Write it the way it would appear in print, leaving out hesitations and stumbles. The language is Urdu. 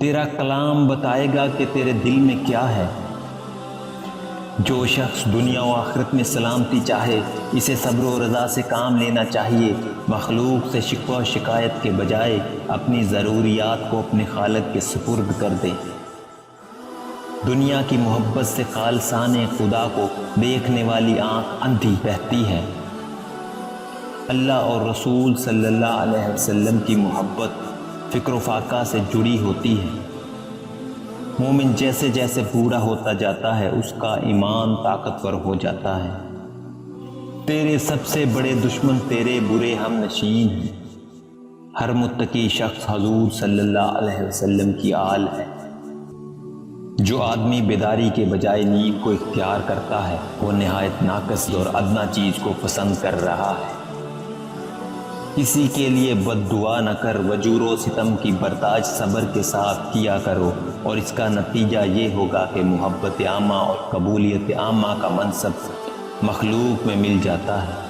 تیرا کلام بتائے گا کہ تیرے دل میں کیا ہے۔ جو شخص دنیا و آخرت میں سلامتی چاہے اسے صبر و رضا سے کام لینا چاہیے، مخلوق سے شکوہ و شکایت کے بجائے اپنی ضروریات کو اپنے خالق کے سپرد کر دے۔ دنیا کی محبت سے خالصان خدا کو دیکھنے والی آنکھ اندھی رہتی ہے۔ اللہ اور رسول صلی اللہ علیہ وسلم کی محبت فکر و فاقہ سے جڑی ہوتی ہے۔ مومن جیسے جیسے بوڑھا ہوتا جاتا ہے اس کا ایمان طاقتور ہو جاتا ہے۔ تیرے سب سے بڑے دشمن تیرے برے ہم نشین ہیں۔ ہر متقی شخص حضور صلی اللہ علیہ وسلم کی آل ہے۔ جو آدمی بیداری کے بجائے نیند کو اختیار کرتا ہے وہ نہایت ناقص اور ادنا چیز کو پسند کر رہا ہے۔ کسی کے لیے بد دعا نہ کر، وجور و ستم کی برداشت صبر کے ساتھ کیا کرو، اور اس کا نتیجہ یہ ہوگا کہ محبت عامہ اور قبولیت عامہ کا منصب مخلوق میں مل جاتا ہے۔